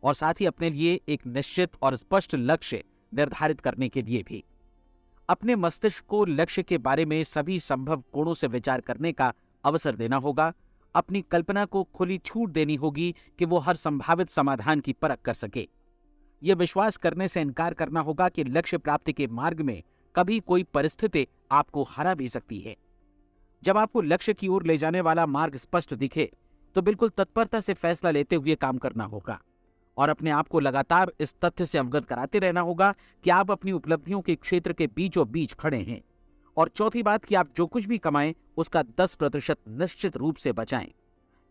और साथ ही अपने लिए एक निश्चित और स्पष्ट लक्ष्य निर्धारित करने के लिए भी। अपने मस्तिष्क को लक्ष्य के बारे में सभी संभव कोणों से विचार करने का अवसर देना होगा। अपनी कल्पना को खुली छूट देनी होगी कि वो हर संभावित समाधान की परख कर सके। ये विश्वास करने से इनकार करना होगा कि लक्ष्य प्राप्ति के मार्ग में कभी कोई परिस्थिति आपको हरा भी सकती है। जब आपको लक्ष्य की ओर ले जाने वाला मार्ग स्पष्ट दिखे तो बिल्कुल तत्परता से फैसला लेते हुए काम करना होगा और अपने आप को लगातार इस तथ्य से अवगत कराते रहना होगा कि आप अपनी उपलब्धियों के क्षेत्र के बीचों बीच खड़े हैं। और चौथी बात कि आप जो कुछ भी कमाएं उसका 10% निश्चित रूप से बचाएं।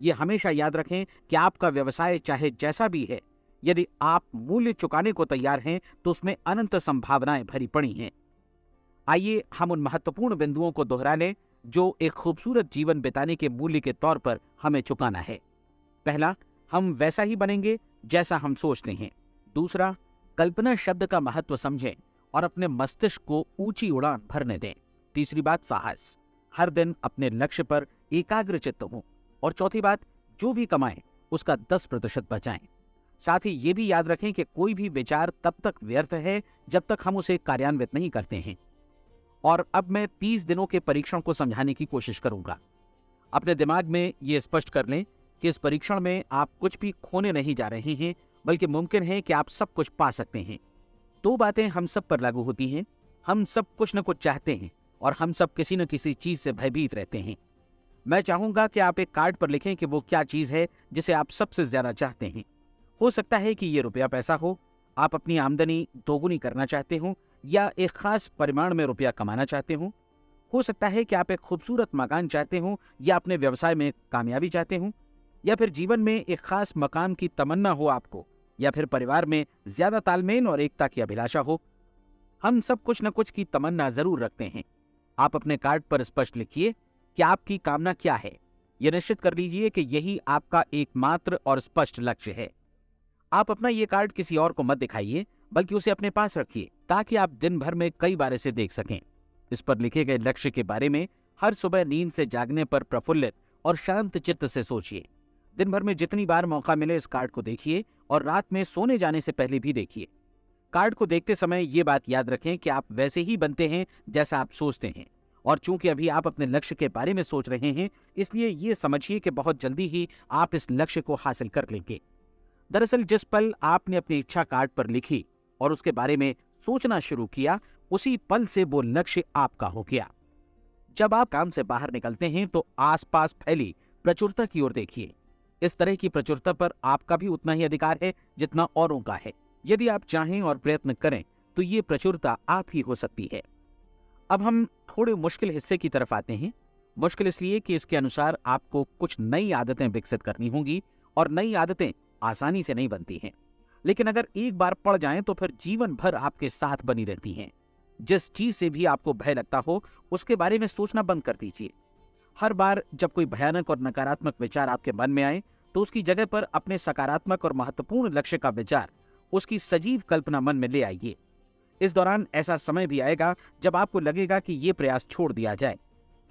ये हमेशा याद रखें कि आपका व्यवसाय चाहे जैसा भी है, यदि आप मूल्य चुकाने को तैयार हैं तो उसमें अनंत संभावनाएं भरी पड़ी हैं। आइए हम उन महत्वपूर्ण बिंदुओं को दोहरा लें जो एक खूबसूरत जीवन बिताने के मूल्य के तौर पर हमें चुकाना है। पहला, हम वैसा ही बनेंगे जैसा हम सोचते हैं। दूसरा, कल्पना शब्द का महत्व समझें और अपने मस्तिष्क को ऊंची उड़ान भरने दें। तीसरी बात, साहस, हर दिन अपने लक्ष्य पर एकाग्रचित्त हों। और चौथी बात, जो भी कमाएं उसका 10% बचाएं। साथ ही ये भी याद रखें कि कोई भी विचार तब तक व्यर्थ है जब तक हम उसे कार्यान्वित नहीं करते हैं। और अब मैं 30 दिनों के परीक्षण को समझाने की कोशिश करूंगा। अपने दिमाग में ये स्पष्ट कर लें कि इस परीक्षण में आप कुछ भी खोने नहीं जा रहे हैं, बल्कि मुमकिन है कि आप सब कुछ पा सकते हैं। 2 बातें हम सब पर लागू होती हैं। हम सब कुछ न कुछ चाहते हैं और हम सब किसी न किसी चीज से भयभीत रहते हैं। मैं चाहूंगा कि आप एक कार्ड पर लिखें कि वो क्या चीज है जिसे आप सबसे ज्यादा चाहते हैं। हो सकता है कि ये रुपया पैसा हो, आप अपनी आमदनी दोगुनी करना चाहते हो, या एक खास परिमाण में रुपया कमाना चाहते हो सकता है कि आप एक खूबसूरत मकान चाहते हो, या अपने व्यवसाय में कामयाबी चाहते हो, या फिर जीवन में एक खास मकाम की तमन्ना हो आपको, या फिर परिवार में ज्यादा तालमेल और एकता की अभिलाषा हो। हम सब कुछ न कुछ की तमन्ना जरूर रखते हैं। आप अपने कार्ड पर स्पष्ट लिखिए कि आपकी कामना क्या है। यह निश्चित कर लीजिए कि यही आपका एकमात्र और स्पष्ट लक्ष्य है। आप अपना ये कार्ड किसी और को मत दिखाइए, बल्कि उसे अपने पास रखिए ताकि आप दिन भर में कई बार इसे देख सकें। इस पर लिखे गए लक्ष्य के बारे में हर सुबह नींद से जागने पर प्रफुल्लित और शांत चित्त से सोचिए। दिन भर में जितनी बार मौका मिले इस कार्ड को देखिए और रात में सोने जाने से पहले भी देखिए। कार्ड को देखते समय ये बात याद रखें कि आप वैसे ही बनते हैं जैसा आप सोचते हैं। और चूंकि अभी आप अपने लक्ष्य के बारे में सोच रहे हैं, इसलिए ये समझिए कि बहुत जल्दी ही आप इस लक्ष्य को हासिल कर लेंगे। दरअसल जिस पल आपने अपनी इच्छा कार्ड पर लिखी और उसके बारे में सोचना शुरू किया, उसी पल से वो लक्ष्य आपका हो गया। जब आप काम से बाहर निकलते हैं तो आसपास फैली प्रचुरता की ओर देखिए। इस तरह की प्रचुरता पर आपका भी उतना ही अधिकार है जितना औरों का है। यदि आप चाहें और प्रयत्न करें तो ये प्रचुरता आप ही हो सकती है। अब हम थोड़े मुश्किल हिस्से की तरफ आते हैं। मुश्किल इसलिए कि इसके अनुसार आपको कुछ नई आदतें विकसित करनी होंगी, और नई आदतें आसानी से नहीं बनती हैं, लेकिन अगर एक बार पड़ जाएं तो फिर जीवन भर आपके साथ बनी रहती हैं। जिस चीज से भी आपको भय लगता हो उसके बारे में सोचना बंद कर दीजिए। हर बार जब कोई भयानक और नकारात्मक विचार आपके मन में आए तो उसकी जगह पर अपने सकारात्मक और महत्वपूर्ण लक्ष्य का विचार, उसकी सजीव कल्पना मन में ले आइए। इस दौरान ऐसा समय भी आएगा जब आपको लगेगा कि ये प्रयास छोड़ दिया जाए,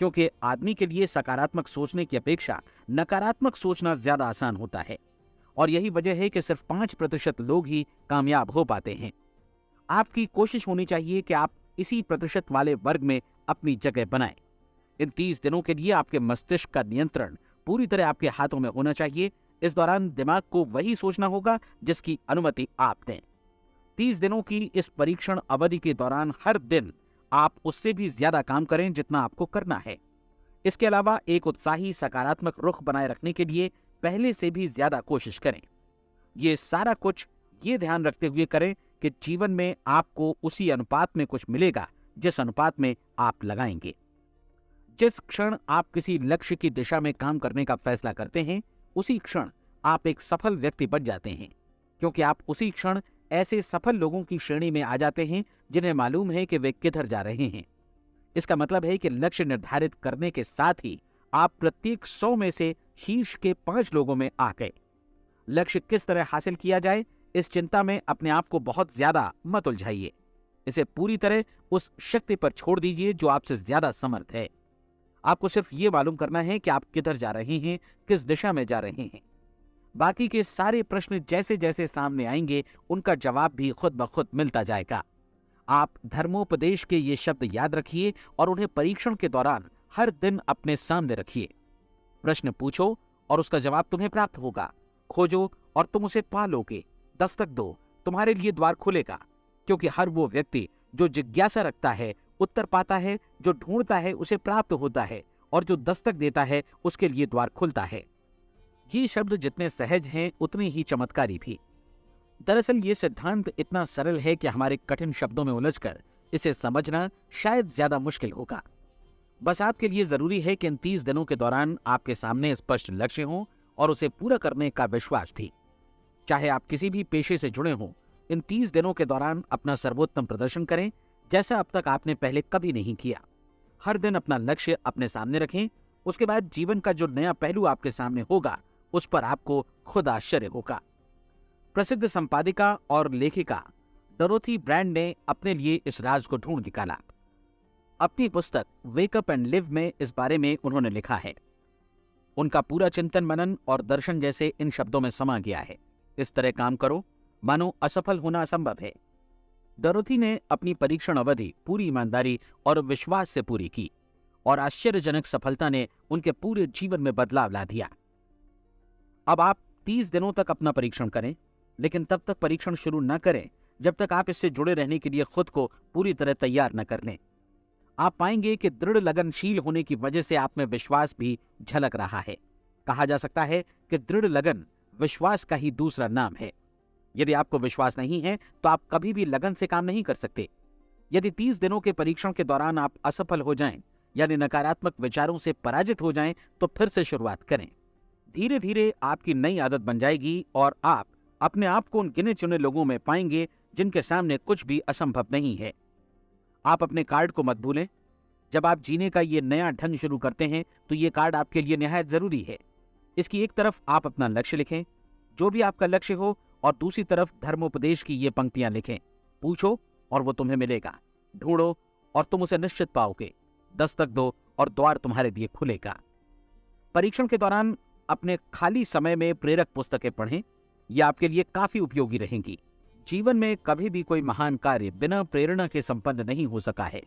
क्योंकि आदमी के लिए सकारात्मक सोचने की अपेक्षा नकारात्मक सोचना ज्यादा आसान होता है। और यही वजह है कि सिर्फ 5% लोग ही कामयाब हो पाते हैं। आपकी कोशिश होनी चाहिए कि आप इसी प्रतिशत वाले वर्ग में अपनी जगह बनाएं। इन 30 दिनों के लिए आपके मस्तिष्क का नियंत्रण पूरी तरह आपके हाथों में होना चाहिए। इस दौरान दिमाग को वही सोचना होगा जिसकी अनुमति आप दें। 30 दिनों की इस परीक्षण अवधि के दौरान हर दिन आप उससे भी ज्यादा काम करें जितना आपको करना है। इसके अलावा एक उत्साही सकारात्मक रुख बनाए रखने के लिए पहले से भी ज्यादा कोशिश करें। ये सारा कुछ ये ध्यान रखते हुए करें कि जीवन में आपको उसी अनुपात में कुछ मिलेगा जिस अनुपात में आप लगाएंगे। जिस क्षण आप किसी लक्ष्य की दिशा में काम करने का फैसला करते हैं, उसी क्षण आप एक सफल व्यक्ति बन जाते हैं, क्योंकि आप उसी क्षण ऐसे सफल लोगों की श्रेणी में आ जाते हैं जिन्हें मालूम है कि वे किधर जा रहे हैं। इसका मतलब है कि लक्ष्य निर्धारित करने के साथ ही आप प्रत्येक 100 में से शीर्ष के 5 लोगों में आ गए। लक्ष्य किस तरह हासिल किया जाए, इस चिंता में अपने आप को बहुत ज्यादा मत उलझाइए। इसे पूरी तरह उस शक्ति पर छोड़ दीजिए जो आपसे ज्यादा समर्थ है। आपको सिर्फ ये मालूम करना है कि आप किधर जा रहे हैं, किस दिशा में जा रहे हैं। बाकी के सारे प्रश्न जैसे जैसे सामने आएंगे उनका जवाब भी खुद ब खुद मिलता जाएगा। आप धर्मोपदेश के ये शब्द याद रखिए और उन्हें परीक्षण के दौरान हर दिन अपने सामने रखिए। प्रश्न पूछो और उसका जवाब तुम्हें प्राप्त होगा। खोजो और तुम उसे पा लोगे। दस्तक दो, तुम्हारे लिए द्वार खुलेगा, क्योंकि हर वो व्यक्ति जो जिज्ञासा रखता है उत्तर पाता है, जो ढूंढता है उसे प्राप्त होता है, और जो दस्तक देता है उसके लिए द्वार खुलता है। ये शब्द जितने सहज हैं उतने ही चमत्कारी भी। दरअसल ये सिद्धांत इतना सरल है कि हमारे कठिन शब्दों में उलझकर इसे समझना शायद ज्यादा मुश्किल होगा। बस आपके लिए जरूरी है कि इन 30 दिनों के दौरान आपके सामने स्पष्ट लक्ष्य हो और उसे पूरा करने का विश्वास भी। चाहे आप किसी भी पेशे से जुड़े हों, इन 30 दिनों के दौरान अपना सर्वोत्तम प्रदर्शन करें, जैसा अब तक आपने पहले कभी नहीं किया। हर दिन अपना लक्ष्य अपने सामने रखें। उसके बाद जीवन का जो नया पहलू आपके सामने होगा उस पर आपको खुद आश्चर्य होगा। प्रसिद्ध संपादिका और लेखिका डोरोथी ब्रैंड ने अपने लिए इस राज को ढूंढ निकाला। अपनी पुस्तक वेक अप एंड लिव में इस बारे में उन्होंने लिखा है। उनका पूरा चिंतन मनन और दर्शन जैसे इन शब्दों में समा गया है। इस तरह काम करो मानो असफल होना असंभव है। डोरोथी ने अपनी परीक्षण अवधि पूरी ईमानदारी और विश्वास से पूरी की, और आश्चर्यजनक सफलता ने उनके पूरे जीवन में बदलाव ला दिया। अब आप 30 दिनों तक अपना परीक्षण करें, लेकिन तब तक परीक्षण शुरू न करें जब तक आप इससे जुड़े रहने के लिए खुद को पूरी तरह तैयार न कर लें। आप पाएंगे कि दृढ़ लगनशील होने की वजह से आप में विश्वास भी झलक रहा है। कहा जा सकता है कि दृढ़ लगन विश्वास का ही दूसरा नाम है। यदि आपको विश्वास नहीं है तो आप कभी भी लगन से काम नहीं कर सकते। यदि 30 दिनों के परीक्षण के दौरान आप असफल हो जाएं, यानी नकारात्मक विचारों से पराजित हो जाएं, तो फिर से शुरुआत करें। धीरे धीरे आपकी नई आदत बन जाएगी और आप अपने आप को उन गिने चुने लोगों में पाएंगे जिनके सामने कुछ भी असंभव नहीं है। आप अपने कार्ड को मत भूलें। जब आप जीने का ये नया ढंग शुरू करते हैं तो ये कार्ड आपके लिए निहायत जरूरी है। इसकी एक तरफ आप अपना लक्ष्य लिखें, जो भी आपका लक्ष्य हो, और दूसरी तरफ धर्मोपदेश की ये पंक्तियां लिखें। पूछो और वो तुम्हें मिलेगा, ढूंढो और तुम उसे निश्चित पाओगे, दस्तक दो और द्वार तुम्हारे लिए खुलेगा। परीक्षण के दौरान अपने खाली समय में प्रेरक पुस्तकें पढ़ें। ये आपके लिए काफी उपयोगी रहेंगी। जीवन में कभी भी कोई महान कार्य बिना प्रेरणा के संपन्न नहीं हो सका है।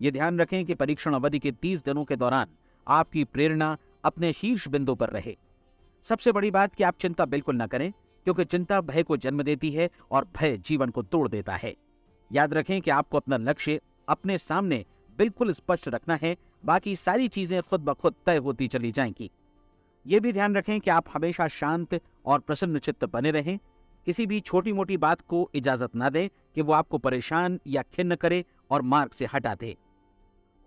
ये ध्यान रखें कि परीक्षण अवधि के 30 दिनों के दौरान आपकी प्रेरणा अपने शीर्ष बिंदु पर रहे। सबसे बड़ी बात कि आप चिंता बिल्कुल न करें, क्योंकि चिंता भय को जन्म देती है और भय जीवन को तोड़ देता है। याद रखें कि आपको अपना लक्ष्य अपने सामने बिल्कुल स्पष्ट रखना है, बाकी सारी चीजें खुद ब खुद तय होती चली जाएंगी। ये भी ध्यान रखें कि आप हमेशा शांत और प्रसन्न चित्त बने रहें। किसी भी छोटी मोटी बात को इजाजत ना दें कि वो आपको परेशान या खिन्न करे और मार्ग से हटा दे।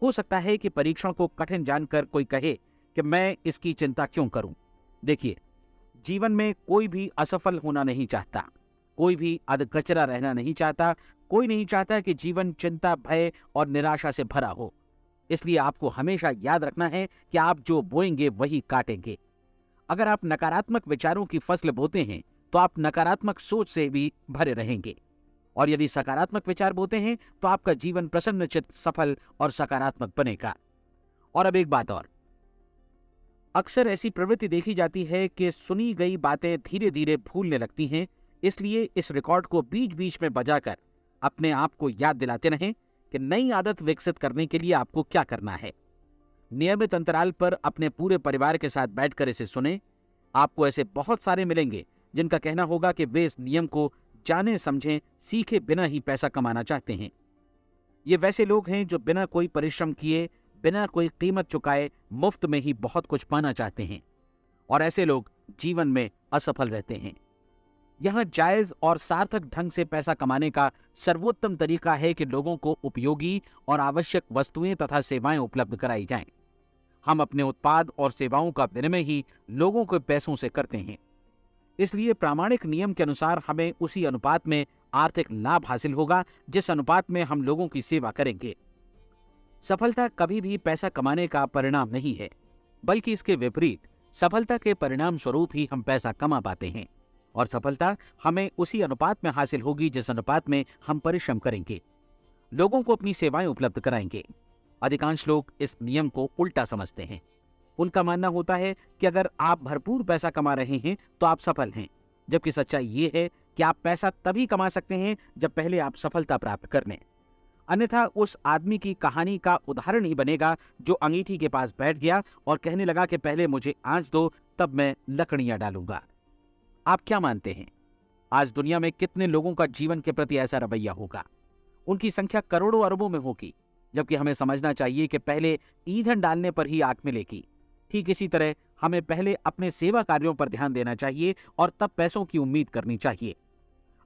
हो सकता है कि परीक्षण को कठिन जानकर कोई कहे कि मैं इसकी चिंता क्यों करूं। देखिए, जीवन में कोई भी असफल होना नहीं चाहता, कोई भी अधकचरा रहना नहीं चाहता, कोई नहीं चाहता कि जीवन चिंता, भय और निराशा से भरा हो। इसलिए आपको हमेशा याद रखना है कि आप जो बोएंगे वही काटेंगे। अगर आप नकारात्मक विचारों की फसल बोते हैं तो आप नकारात्मक सोच से भी भरे रहेंगे, और यदि सकारात्मक विचार बोते हैं तो आपका जीवन प्रसन्नचित्त, सफल और सकारात्मक बनेगा। और अब एक बात और, अक्सर ऐसी प्रवृत्ति देखी जाती है कि सुनी गई बातें धीरे धीरे भूलने लगती हैं। इसलिए इस रिकॉर्ड को बीच बीच में बजाकर अपने आप को याद दिलाते रहें कि नई आदत विकसित करने के लिए आपको क्या करना है। नियमित अंतराल पर अपने पूरे परिवार के साथ बैठकर इसे सुने। आपको ऐसे बहुत सारे मिलेंगे जिनका कहना होगा कि वे इस नियम को जाने समझे सीखे बिना ही पैसा कमाना चाहते हैं। ये वैसे लोग हैं जो बिना कोई परिश्रम किए, बिना कोई कीमत चुकाए मुफ्त में ही बहुत कुछ पाना चाहते हैं, और ऐसे लोग जीवन में असफल रहते हैं। यहां जायज और सार्थक ढंग से पैसा कमाने का सर्वोत्तम तरीका है कि लोगों को उपयोगी और आवश्यक वस्तुएं तथा सेवाएं उपलब्ध कराई जाएं। हम अपने उत्पाद और सेवाओं का विनिमय ही लोगों के पैसों से करते हैं। इसलिए प्रामाणिक नियम के अनुसार हमें उसी अनुपात में आर्थिक लाभ हासिल होगा जिस अनुपात में हम लोगों की सेवा करेंगे। सफलता कभी भी पैसा कमाने का परिणाम नहीं है, बल्कि इसके विपरीत सफलता के परिणाम स्वरूप ही हम पैसा कमा पाते हैं, और सफलता हमें उसी अनुपात में हासिल होगी जिस अनुपात में हम परिश्रम करेंगे, लोगों को अपनी सेवाएं उपलब्ध कराएंगे। अधिकांश लोग इस नियम को उल्टा समझते हैं। उनका मानना होता है कि अगर आप भरपूर पैसा कमा रहे हैं तो आप सफल हैं, जबकि सच्चाई ये है कि आप पैसा तभी कमा सकते हैं जब पहले आप सफलता प्राप्त कर लें। अन्यथा उस आदमी की कहानी का उदाहरण ही बनेगा जो अंगीठी के पास बैठ गया और कहने लगा कि पहले मुझे आंच दो, तब मैं लकड़ियां डालूंगा। आप क्या मानते हैं? आज दुनिया में कितने लोगों का जीवन के प्रति ऐसा रवैया होगा? उनकी संख्या करोड़ों अरबों में होगी। जबकि हमें समझना चाहिए कि पहले ईंधन डालने पर ही आग मिलेगी। ठीक इसी तरह हमें पहले अपने सेवा कार्यों पर ध्यान देना चाहिए और तब पैसों की उम्मीद करनी चाहिए।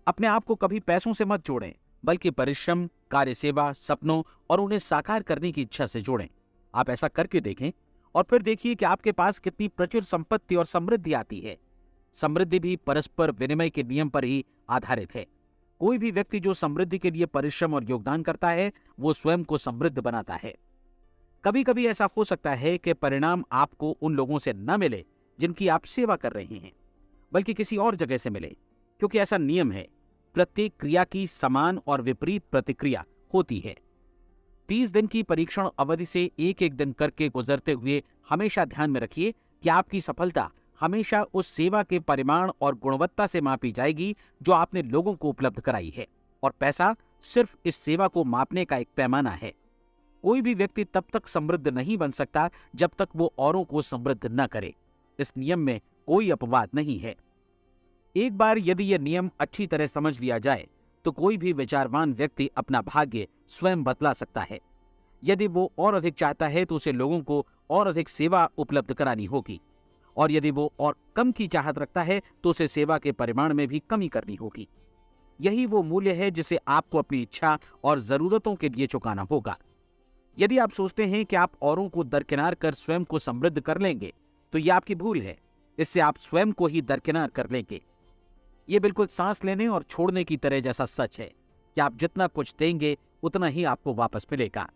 अपने आप को कभी पैसों से मत जोड़ें, बल्कि परिश्रम, कार्य सेवा, सपनों और उन्हें साकार करने की इच्छा से जोड़ें। आप ऐसा करके देखें और फिर देखिए कि आपके पास कितनी प्रचुर संपत्ति और समृद्धि आती है। समृद्धि भी परस्पर विनिमय के नियम पर ही आधारित है। कोई भी व्यक्ति जो समृद्धि के लिए परिश्रम और योगदान करता है, वो स्वयं को समृद्ध बनाता है। कभी कभी ऐसा हो सकता है कि परिणाम आपको उन लोगों से न मिले जिनकी आप सेवा कर रहे हैं, बल्कि किसी और जगह से मिले, क्योंकि ऐसा नियम है। प्रत्येक क्रिया की समान और विपरीत प्रतिक्रिया होती है। 30 दिन की परीक्षण अवधि से एक एक दिन करके गुजरते हुए हमेशा ध्यान में रखिए कि आपकी सफलता हमेशा उस सेवा के परिमाण और गुणवत्ता से मापी जाएगी जो आपने लोगों को उपलब्ध कराई है, और पैसा सिर्फ इस सेवा को मापने का एक पैमाना है। कोई भी व्यक्ति तब तक समृद्ध नहीं बन सकता जब तक वो औरों को समृद्ध न करे। इस नियम में कोई अपवाद नहीं है। एक बार यदि यह नियम अच्छी तरह समझ लिया जाए तो कोई भी विचारवान व्यक्ति अपना भाग्य स्वयं बदला सकता है। यदि वो और अधिक चाहता है तो उसे लोगों को और अधिक सेवा उपलब्ध करानी होगी, और यदि वो और कम की चाहत रखता है तो उसे सेवा के परिमाण में भी कमी करनी होगी। यही वो मूल्य है जिसे आपको अपनी इच्छा और जरूरतों के लिए चुकाना होगा। यदि आप सोचते हैं कि आप औरों को दरकिनार कर स्वयं को समृद्ध कर लेंगे तो यह आपकी भूल है। इससे आप स्वयं को ही दरकिनार कर लेंगे। ये बिल्कुल सांस लेने और छोड़ने की तरह जैसा सच है कि आप जितना कुछ देंगे उतना ही आपको वापस मिलेगा।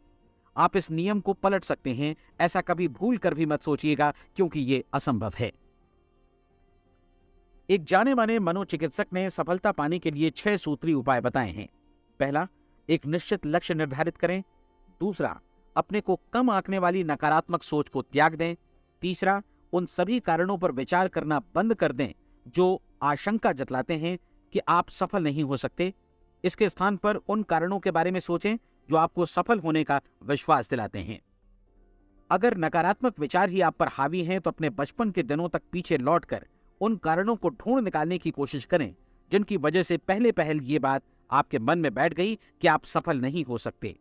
आप इस नियम को पलट सकते हैं, ऐसा कभी भूल कर भी मत सोचिएगा, क्योंकि ये असंभव है। एक जाने माने मनोचिकित्सक ने सफलता पाने के लिए 6 सूत्री उपाय बताए हैं। पहला, एक निश्चित लक्ष्य निर्धारित करें। दूसरा, अपने को कम आंकने वाली नकारात्मक सोच को त्याग दें। तीसरा, उन सभी कारणों पर विचार करना बंद कर दें जो आशंका जतलाते हैं कि आप सफल नहीं हो सकते। इसके स्थान पर उन कारणों के बारे में सोचें जो आपको सफल होने का विश्वास दिलाते हैं। अगर नकारात्मक विचार ही आप पर हावी हैं तो अपने बचपन के दिनों तक पीछे लौटकर उन कारणों को ढूंढ निकालने की कोशिश करें जिनकी वजह से पहले पहल ये बात आपके मन में बैठ गई कि आप सफल नहीं हो सकते।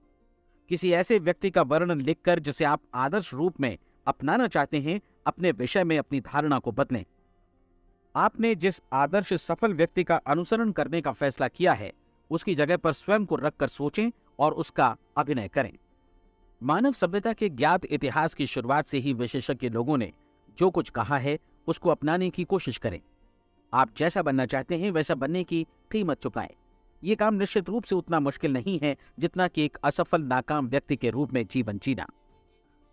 किसी ऐसे व्यक्ति का वर्णन लिखकर जिसे आप आदर्श रूप में अपनाना चाहते हैं, अपने विषय में अपनी धारणा को बदलें। आपने जिस आदर्श सफल व्यक्ति का अनुसरण करने का फैसला किया है उसकी जगह पर स्वयं को रखकर सोचें और उसका अभिनय करें। मानव सभ्यता के ज्ञात इतिहास की शुरुआत से ही विशेषज्ञ लोगों ने जो कुछ कहा है उसको अपनाने की कोशिश करें। आप जैसा बनना चाहते हैं वैसा बनने की कीमत चुकाएं। ये काम निश्चित रूप से उतना मुश्किल नहीं है जितना कि एक असफल नाकाम व्यक्ति के रूप में जीवन जीना।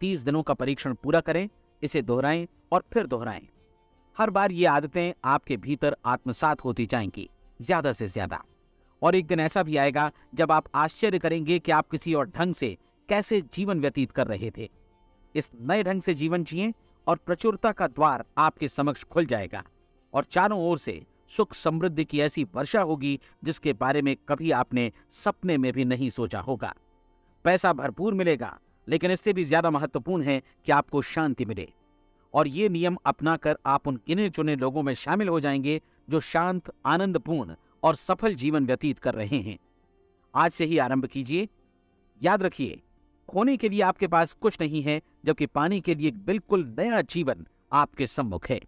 30 दिनों का परीक्षण पूरा करें, इसे दोहराएं और फिर दोहराएं। हर बार ये आदतें आपके भीतर आत्मसात होती जाएंगी, ज्यादा से ज्यादा। और एक दिन ऐसा भी आएगा जब आप आश्चर्य करेंगे कि आप किसी और ढंग से कैसे जीवन व्यतीत कर रहे थे। इस नए ढंग से जीवन जिएं और प्रचुरता का द्वार आपके समक्ष खुल जाएगा और चारों ओर से सुख समृद्धि की ऐसी वर्षा होगी जिसके बारे में कभी आपने सपने में भी नहीं सोचा होगा। पैसा भरपूर मिलेगा, लेकिन इससे भी ज्यादा महत्वपूर्ण है कि आपको शांति मिले। और ये नियम अपनाकर आप उन गिने चुने लोगों में शामिल हो जाएंगे जो शांत, आनंदपूर्ण और सफल जीवन व्यतीत कर रहे हैं। आज से ही आरंभ कीजिए। याद रखिए, खोने के लिए आपके पास कुछ नहीं है, जबकि पाने के लिए एक बिल्कुल नया जीवन आपके सम्मुख है।